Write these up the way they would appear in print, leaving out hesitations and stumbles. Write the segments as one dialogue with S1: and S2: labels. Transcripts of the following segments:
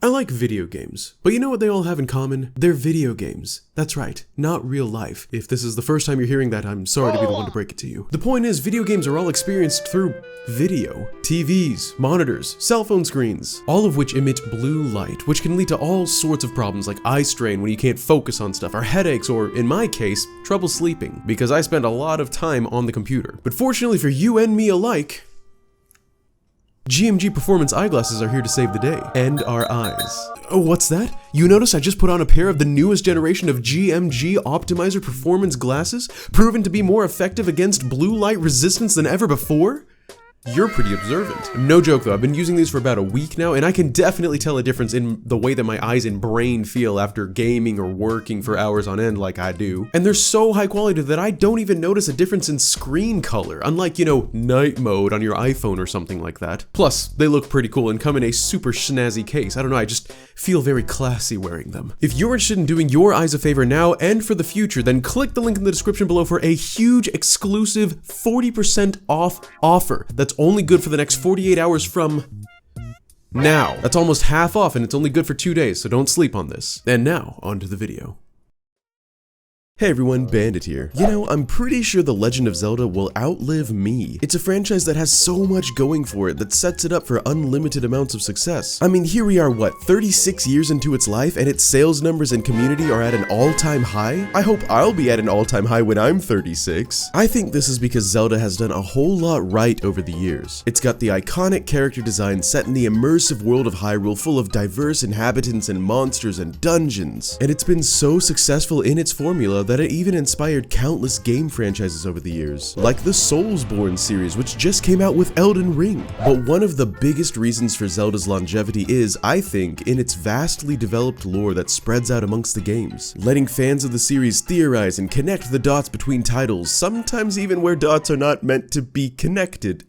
S1: I like video games, but you know what they all have in common? They're video games. That's right, not real life. If this is the first time you're hearing that, I'm sorry to be the one to break it to you. The point is, video games are all experienced through video. TVs, monitors, cell phone screens, all of which emit blue light, which can lead to all sorts of problems like eye strain when you can't focus on stuff, or headaches, or in my case, trouble sleeping, because I spend a lot of time on the computer. But fortunately for you and me alike, GMG Performance eyeglasses are here to save the day. And our eyes. Oh, what's that? You notice I just put on a pair of the newest generation of GMG Optimizer Performance Glasses, proven to be more effective against blue light resistance than ever before? You're pretty observant. No joke though, I've been using these for about a week now, and I can definitely tell a difference in the way that my eyes and brain feel after gaming or working for hours on end like I do. And they're so high quality that I don't even notice a difference in screen color, unlike, you know, night mode on your iPhone or something like that. Plus, they look pretty cool and come in a super snazzy case. I don't know, I just feel very classy wearing them. If you're interested in doing your eyes a favor now and for the future, then click the link in the description below for a huge exclusive 40% off offer that's only good for the next 48 hours from now. That's almost half off, and it's only good for 2 days, so don't sleep on this. And now, on to the video. Hey everyone, Bandit here. You know, I'm pretty sure The Legend of Zelda will outlive me. It's a franchise that has so much going for it that sets it up for unlimited amounts of success. I mean, here we are, what, 36 years into its life, and its sales numbers and community are at an all-time high? I hope I'll be at an all-time high when I'm 36. I think this is because Zelda has done a whole lot right over the years. It's got the iconic character design set in the immersive world of Hyrule full of diverse inhabitants and monsters and dungeons. And it's been so successful in its formula that it even inspired countless game franchises over the years, like the Soulsborne series, which just came out with Elden Ring. But one of the biggest reasons for Zelda's longevity is, I think, in its vastly developed lore that spreads out amongst the games, letting fans of the series theorize and connect the dots between titles, sometimes even where dots are not meant to be connected.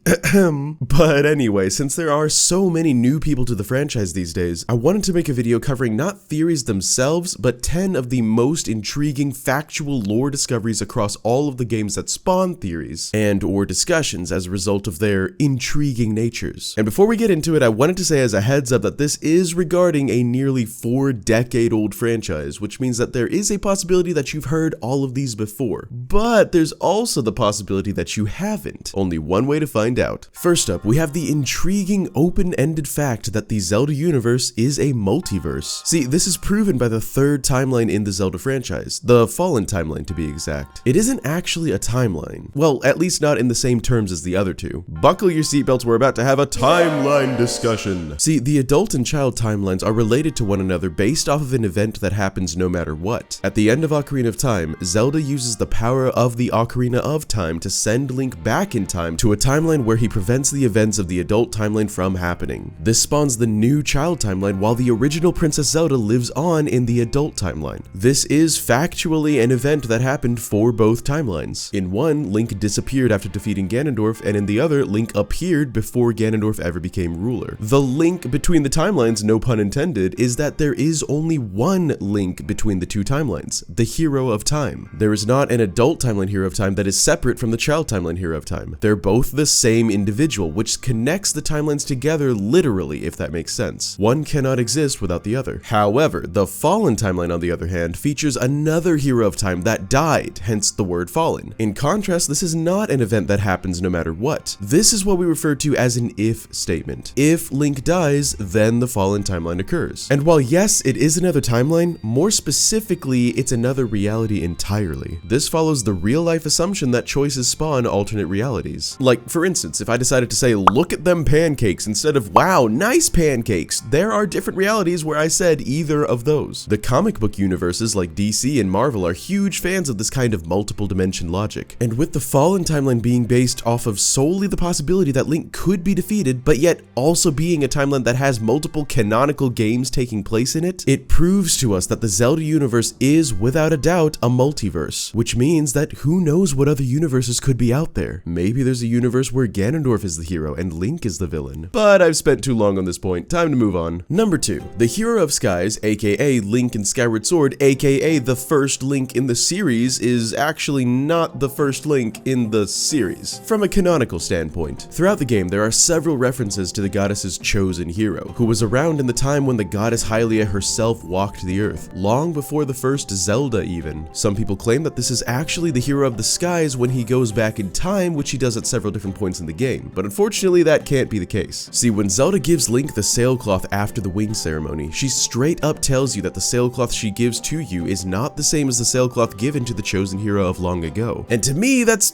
S1: But anyway, since there are so many new people to the franchise these days, I wanted to make a video covering not theories themselves, but 10 of the most intriguing factual lore discoveries across all of the games that spawn theories and or discussions as a result of their intriguing natures. And before we get into it, I wanted to say as a heads up that this is regarding a nearly 4-decade-old franchise, which means that there is a possibility that you've heard all of these before. But there's also the possibility that you haven't. Only one way to find out. First up, we have the intriguing open-ended fact that the Zelda universe is a multiverse. See, this is proven by the third timeline in the Zelda franchise, the Fallen timeline to be exact. It isn't actually a timeline. Well, at least not in the same terms as the other two. Buckle your seatbelts, we're about to have a timeline discussion. See, the adult and child timelines are related to one another based off of an event that happens no matter what. At the end of Ocarina of Time, Zelda uses the power of the Ocarina of Time to send Link back in time to a timeline where he prevents the events of the adult timeline from happening. This spawns the new child timeline while the original Princess Zelda lives on in the adult timeline. This is factually an event that happened for both timelines. In one, Link disappeared after defeating Ganondorf, and in the other, Link appeared before Ganondorf ever became ruler. The link between the timelines, no pun intended, is that there is only one link between the two timelines, the Hero of Time. There is not an adult timeline Hero of Time that is separate from the child timeline Hero of Time. They're both the same individual, which connects the timelines together literally, if that makes sense. One cannot exist without the other. However, the Fallen timeline, on the other hand, features another Hero of Time that died, hence the word Fallen. In contrast, this is not an event that happens no matter what. This is what we refer to as an if statement. If Link dies, then the Fallen timeline occurs. And while yes, it is another timeline, more specifically, it's another reality entirely. This follows the real-life assumption that choices spawn alternate realities. Like, for instance, if I decided to say, look at them pancakes, instead of, wow, nice pancakes, there are different realities where I said either of those. The comic book universes like DC and Marvel are huge fans of this kind of multiple dimension logic. And with the Fallen timeline being based off of solely the possibility that Link could be defeated, but yet also being a timeline that has multiple canonical games taking place in it, it proves to us that the Zelda universe is, without a doubt, a multiverse, which means that who knows what other universes could be out there. Maybe there's a universe where Ganondorf is the hero and Link is the villain. But I've spent too long on this point, time to move on. Number 2. The Hero of Skies, aka Link in Skyward Sword, aka the first Link Link in the series is actually not the first Link in the series. From a canonical standpoint, throughout the game there are several references to the goddess's chosen hero, who was around in the time when the goddess Hylia herself walked the earth, long before the first Zelda even. Some people claim that this is actually the hero of the skies when he goes back in time, which he does at several different points in the game, but unfortunately that can't be the case. See, when Zelda gives Link the sailcloth after the wing ceremony, she straight up tells you that the sailcloth she gives to you is not the same as the sailcloth given to the chosen hero of long ago. And to me, that's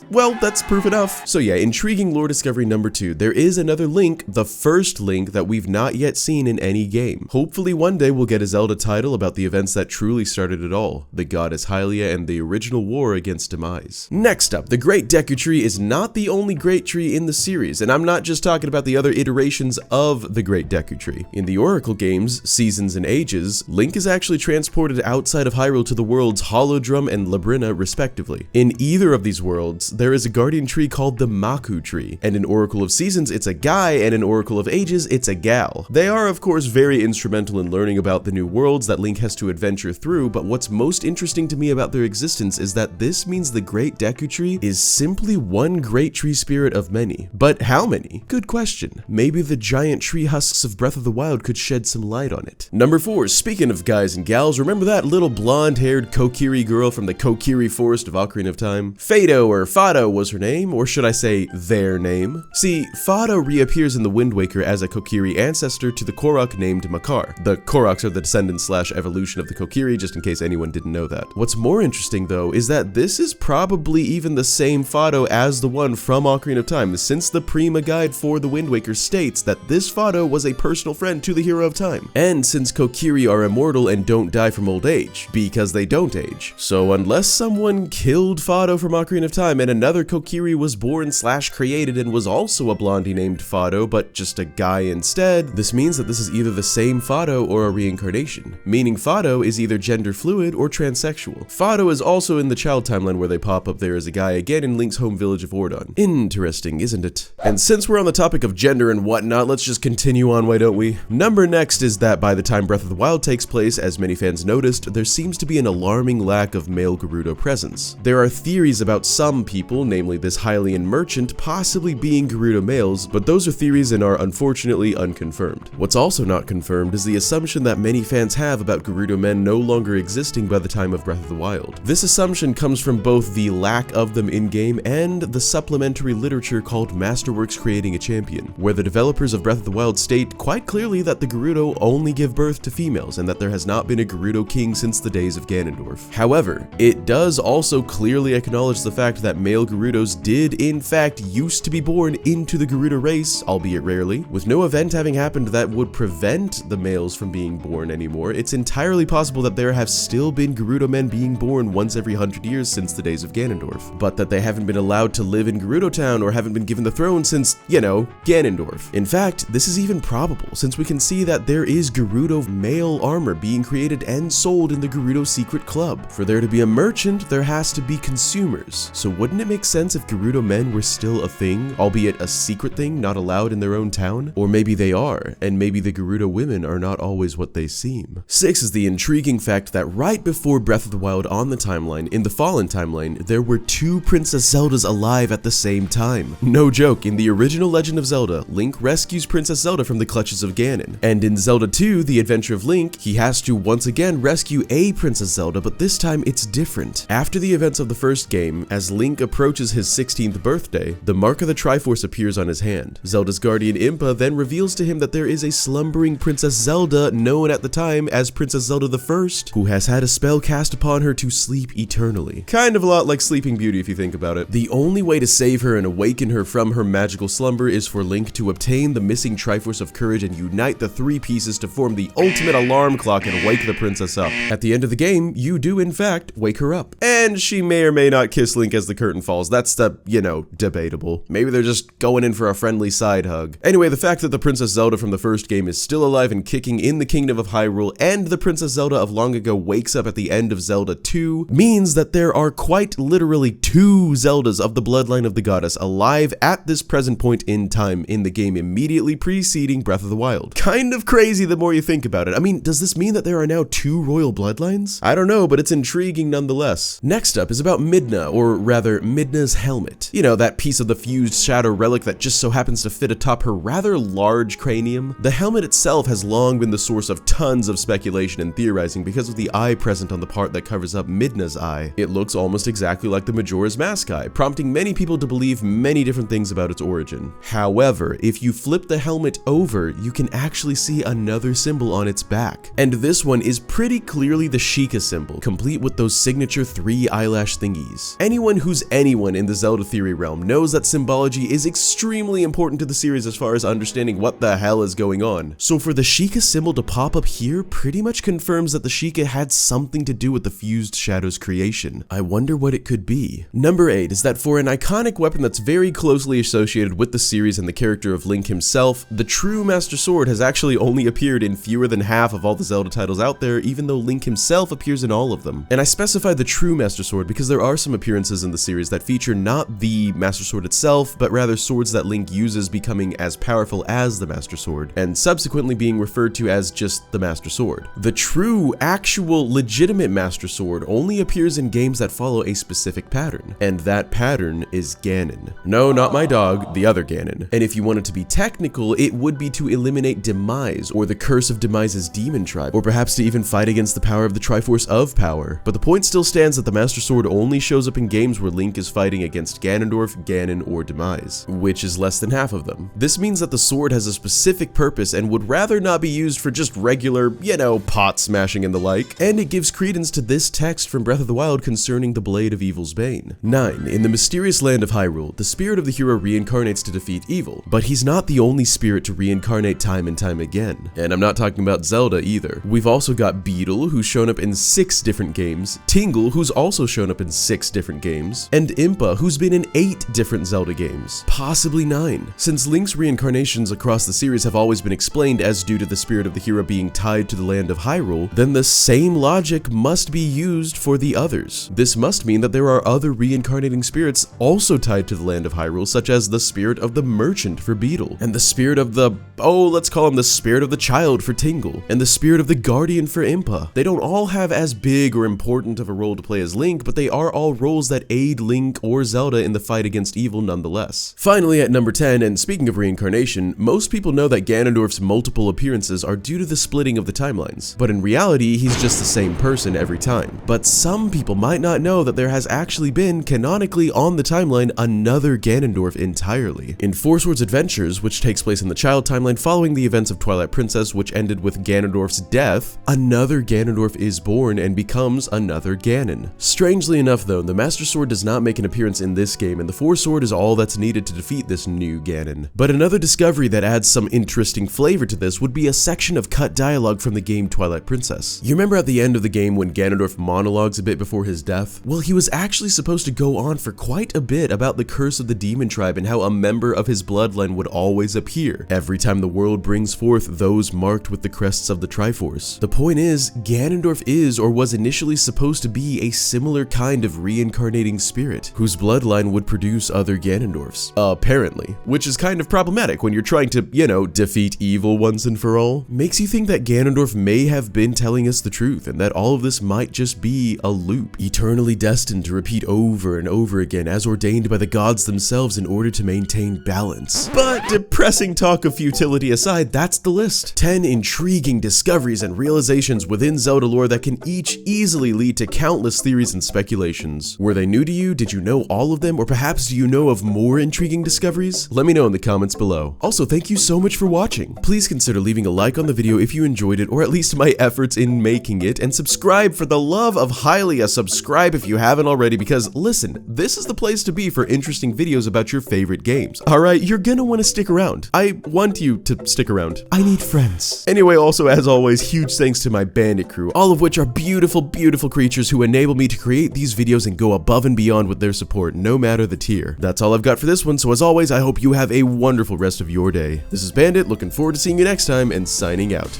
S1: proof enough. So yeah, intriguing lore discovery number 2. There is another Link, the first Link, that we've not yet seen in any game. Hopefully one day we'll get a Zelda title about the events that truly started it all, the goddess Hylia and the original war against Demise. Next up, the Great Deku Tree is not the only great tree in the series, and I'm not just talking about the other iterations of the Great Deku Tree. In the Oracle games, Seasons and Ages, Link is actually transported outside of Hyrule to the worlds Holodrum and Labrynna respectively. In either of these worlds, there is a guardian tree called the Maku Tree, and in Oracle of Seasons it's a guy, and in Oracle of Ages it's a gal. They are of course very instrumental in learning about the new worlds that Link has to adventure through, but what's most interesting to me about their existence is that this means the Great Deku Tree is simply one great tree spirit of many. But how many? Good question. Maybe the giant tree husks of Breath of the Wild could shed some light on it. Number 4, speaking of guys and gals, remember that little blonde-haired Kokiri girl from the Kokiri Forest of Ocarina of Time? Fado or Fado was her name, or should I say their name? See, Fado reappears in the Wind Waker as a Kokiri ancestor to the Korok named Makar. The Koroks are the descendants / evolution of the Kokiri, just in case anyone didn't know that. What's more interesting though is that this is probably even the same Fado as the one from Ocarina of Time, since the Prima guide for the Wind Waker states that this Fado was a personal friend to the Hero of Time. And since Kokiri are immortal and don't die from old age, because they don't age. So unless someone killed Fado from Ocarina of Time and another Kokiri was born / created and was also a blondie named Fado, but just a guy instead, this means that this is either the same Fado or a reincarnation, meaning Fado is either gender fluid or transsexual. Fado is also in the child timeline where they pop up there as a guy again in Link's home village of Ordon. Interesting, isn't it? And since we're on the topic of gender and whatnot, let's just continue on, why don't we? Number next is that by the time Breath of the Wild takes place, as many fans noticed, there seems to be an alarming lack of male Gerudo presence. There are theories about some people, namely this Hylian merchant, possibly being Gerudo males, but those are theories and are unfortunately unconfirmed. What's also not confirmed is the assumption that many fans have about Gerudo men no longer existing by the time of Breath of the Wild. This assumption comes from both the lack of them in-game and the supplementary literature called Masterworks Creating a Champion, where the developers of Breath of the Wild state quite clearly that the Gerudo only give birth to females and that there has not been a Gerudo king since the days of Ganondorf. However, it does also clearly acknowledge the fact that male Gerudos did in fact used to be born into the Gerudo race, albeit rarely. With no event having happened that would prevent the males from being born anymore, it's entirely possible that there have still been Gerudo men being born once every 100 years since the days of Ganondorf, but that they haven't been allowed to live in Gerudo Town or haven't been given the throne since, you know, Ganondorf. In fact, this is even probable since we can see that there is Gerudo male armor being created and sold in the Gerudo Secret Club. For there to be a merchant, there has to be consumers. So wouldn't it make sense if Gerudo men were still a thing, albeit a secret thing not allowed in their own town? Or maybe they are, and maybe the Gerudo women are not always what they seem. 6 is the intriguing fact that right before Breath of the Wild on the timeline, in the Fallen timeline, there were 2 Princess Zeldas alive at the same time. No joke, in the original Legend of Zelda, Link rescues Princess Zelda from the clutches of Ganon. And in Zelda 2, The Adventure of Link, he has to once again rescue a Princess Zelda, but this time it's different. After the events of the first game, as Link approaches his 16th birthday, the mark of the Triforce appears on his hand. Zelda's guardian Impa then reveals to him that there is a slumbering Princess Zelda known at the time as Princess Zelda I, who has had a spell cast upon her to sleep eternally. Kind of a lot like Sleeping Beauty if you think about it. The only way to save her and awaken her from her magical slumber is for Link to obtain the missing Triforce of Courage and unite the 3 pieces to form the ultimate alarm clock and wake the princess up. At the end of the game, you do in fact wake her up. And she may or may not kiss Link as the curtain falls. That's the, you know, debatable. Maybe they're just going in for a friendly side hug. Anyway, the fact that the Princess Zelda from the first game is still alive and kicking in the Kingdom of Hyrule and the Princess Zelda of long ago wakes up at the end of Zelda 2 means that there are quite literally 2 Zeldas of the bloodline of the goddess alive at this present point in time in the game immediately preceding Breath of the Wild. Kind of crazy the more you think about it. I mean, does this mean that there are now 2 royal bloodlines? I don't know, but it's intriguing nonetheless. Next up is about Midna, or rather Midna's helmet. You know, that piece of the fused shadow relic that just so happens to fit atop her rather large cranium. The helmet itself has long been the source of tons of speculation and theorizing because of the eye present on the part that covers up Midna's eye. It looks almost exactly like the Majora's Mask eye, prompting many people to believe many different things about its origin. However, if you flip the helmet over, you can actually see another symbol on its back. And this one is pretty clearly the Sheikah symbol, complete with those signature 3 eyelash thingies. Anyone who's anyone in the Zelda theory realm knows that symbology is extremely important to the series as far as understanding what the hell is going on. So for the Sheikah symbol to pop up here pretty much confirms that the Sheikah had something to do with the fused shadow's creation. I wonder what it could be. Number 8 is that for an iconic weapon that's very closely associated with the series and the character of Link himself, the true Master Sword has actually only appeared in fewer than half of all the Zelda titles out there, even though Link himself appears in all of them. And I specify the true Master Sword because there are some appearances in the series that feature not the Master Sword itself, but rather swords that Link uses becoming as powerful as the Master Sword, and subsequently being referred to as just the Master Sword. The true, actual, legitimate Master Sword only appears in games that follow a specific pattern, and that pattern is Ganon. No, not my dog, the other Ganon. And if you wanted to be technical, it would be to eliminate Demise, or the curse of Demise's demon tribe, or perhaps to even fight against the power of the Triforce of Power. But the point still stands that the Master Sword only shows up in games where Link is fighting against Ganondorf, Ganon, or Demise, which is less than half of them. This means that the sword has a specific purpose and would rather not be used for just regular, you know, pot smashing and the like, and it gives credence to this text from Breath of the Wild concerning the Blade of Evil's Bane. 9. In the mysterious land of Hyrule, the spirit of the hero reincarnates to defeat evil, but he's not the only spirit to reincarnate time and time again. And I'm not talking about Zelda either. We've also got Beetle, who's shown up in 6 different games, Tingle, who's also shown up in 6 different games, and Impa, who's been in 8 different Zelda games, possibly 9. Since Link's reincarnations across the series have always been explained as due to the spirit of the hero being tied to the land of Hyrule, then the same logic must be used for the others. This must mean that there are other reincarnating spirits also tied to the land of Hyrule, such as the spirit of the merchant for Beetle, and the spirit of the, let's call him the spirit of the child for Tingle, and the spirit of the guardian for Impa. They don't all have as big or important of a role to play as Link, but they are all roles that aid Link or Zelda in the fight against evil nonetheless. Finally, at number 10, and speaking of reincarnation, most people know that Ganondorf's multiple appearances are due to the splitting of the timelines, but in reality, he's just the same person every time. But some people might not know that there has actually been, canonically on the timeline, another Ganondorf entirely. In Four Swords Adventures, which takes place in the child timeline following the events of Twilight Princess, which ended with Ganondorf's death, another Ganondorf is born and becomes another Ganon. Strangely enough though, the Master Sword does not make an appearance in this game, and the Four Sword is all that's needed to defeat this new Ganon. But another discovery that adds some interesting flavor to this would be a section of cut dialogue from the game Twilight Princess. You remember at the end of the game when Ganondorf monologues a bit before his death? Well, he was actually supposed to go on for quite a bit about the curse of the demon tribe and how a member of his bloodline would always appear every time the world brings forth those marked with the crests of the Triforce. The point is, Ganondorf is or was initially supposed to be a similar kind of reincarnating spirit, whose bloodline would produce other Ganondorfs, apparently, which is kind of problematic when you're trying to, you know, defeat evil once and for all. Makes you think that Ganondorf may have been telling us the truth, and that all of this might just be a loop, eternally destined to repeat over and over again as ordained by the gods themselves in order to maintain balance. But depressing talk of futility aside, that's the list. 10 intriguing discoveries and realizations within Zelda lore that can each easily lead to countless theories and speculations. Were they new to you? Did you know all of them? Or perhaps do you know of more intriguing discoveries? Let me know in the comments below. Also, thank you so much for watching. Please consider leaving a like on the video if you enjoyed it, or at least my efforts in making it, and subscribe for the love of Hylia. Subscribe if you haven't already, because listen, this is the place to be for interesting videos about your favorite games. Alright, you're gonna want to stick around. I want you to stick around. I need friends. Anyway, also as always, huge thanks to my bandit crew, all of which are beautiful, beautiful creatures who enable me to create these videos and go above and beyond with their support, no matter the tier. That's all I've got for this one, so as always, I hope you have a wonderful rest of your day. This is Bandit, looking forward to seeing you next time, and signing out.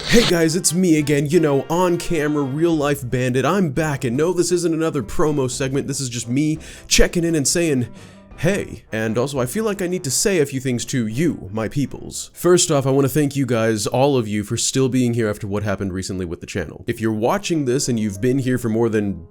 S1: Hey guys, it's me again, you know, on camera, real life Bandit. I'm back, and no, this isn't another promo segment, this is just me checking in and saying, hey. And also, I feel like I need to say a few things to you, my peoples. First off, I want to thank you guys, all of you, for still being here after what happened recently with the channel. If you're watching this and you've been here for more than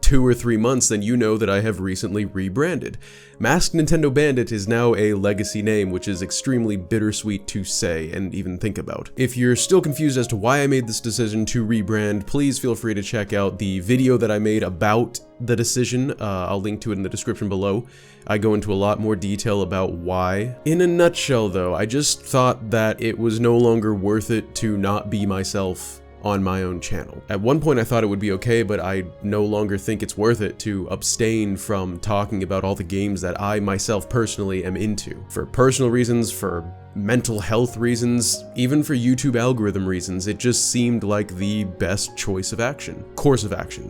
S1: 2 or 3 months, then you know that I have recently rebranded. Masked Nintendo Bandit is now a legacy name, which is extremely bittersweet to say and even think about. If you're still confused as to why I made this decision to rebrand, please feel free to check out the video that I made about the decision. I'll link to it in the description below. I go into a lot more detail about why. In a nutshell though, I just thought that it was no longer worth it to not be myself on my own channel. At one point I thought it would be okay, but I no longer think it's worth it to abstain from talking about all the games that I myself personally am into. For personal reasons, for mental health reasons, even for YouTube algorithm reasons, it just seemed like the best course of action.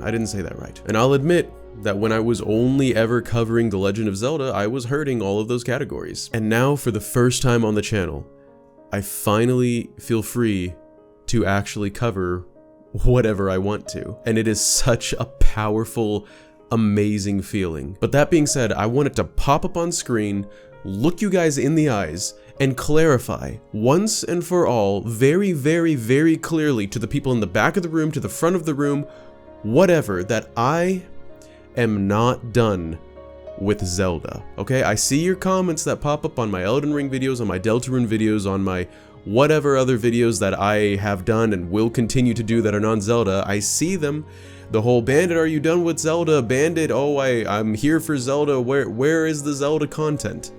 S1: I didn't say that right. And I'll admit that when I was only ever covering The Legend of Zelda, I was hurting all of those categories. And now, for the first time on the channel, I finally feel free to actually cover whatever I want to. And it is such a powerful, amazing feeling. But that being said, I wanted to pop up on screen, look you guys in the eyes, and clarify once and for all, very, very, very clearly to the people in the back of the room, to the front of the room, whatever, that I am not done with Zelda, okay? I see your comments that pop up on my Elden Ring videos, on my Deltarune videos, on my whatever other videos that I have done and will continue to do that are non-Zelda. I see them. The whole Bandit, are you done with Zelda? Bandit, oh, I'm here for Zelda. Where is the Zelda content?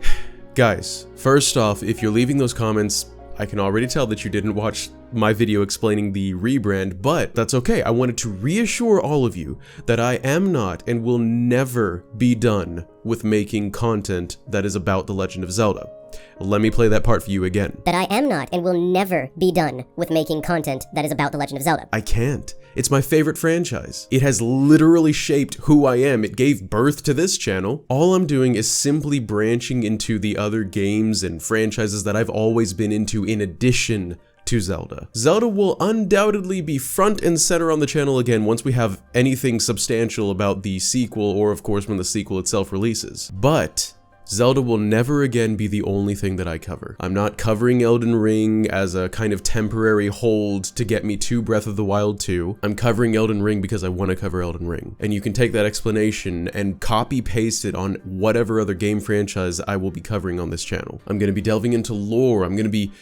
S1: Guys, first off, if you're leaving those comments, I can already tell that you didn't watch my video explaining the rebrand, but that's okay. I wanted to reassure all of you that I am not and will never be done with making content that is about The Legend of Zelda. Let me play that part for you again.
S2: That I am not and will never be done with making content that is about The Legend of Zelda.
S1: I can't. It's my favorite franchise. It has literally shaped who I am. It gave birth to this channel. All I'm doing is simply branching into the other games and franchises that I've always been into in addition to Zelda. Zelda will undoubtedly be front and center on the channel again once we have anything substantial about the sequel, or of course when the sequel itself releases. But Zelda will never again be the only thing that I cover. I'm not covering Elden Ring as a kind of temporary hold to get me to Breath of the Wild 2. I'm covering Elden Ring because I want to cover Elden Ring. And you can take that explanation and copy paste it on whatever other game franchise I will be covering on this channel. I'm going to be delving into lore. I'm going to be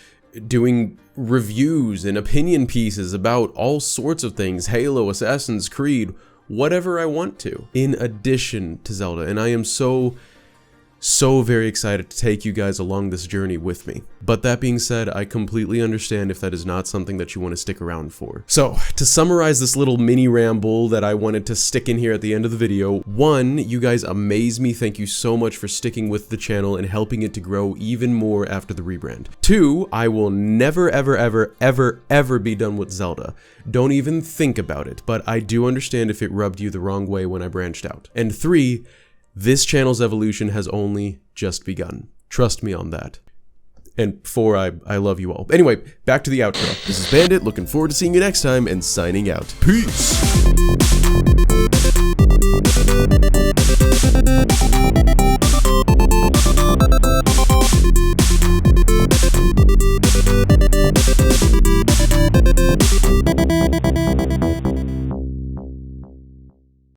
S1: doing reviews and opinion pieces about all sorts of things, Halo, Assassin's Creed, whatever I want to, in addition to Zelda. And I am so very excited to take you guys along this journey with me. But that being said, I completely understand if that is not something that you want to stick around for. So, to summarize this little mini ramble that I wanted to stick in here at the end of the video, 1, you guys amaze me. Thank you so much for sticking with the channel and helping it to grow even more after the rebrand. 2, I will never, ever be done with Zelda. Don't even think about it, but I do understand if it rubbed you the wrong way when I branched out. And 3, this channel's evolution has only just begun. Trust me on that. And 4, I love you all. Anyway, back to the outro. This is Bandit, looking forward to seeing you next time, and signing out. Peace!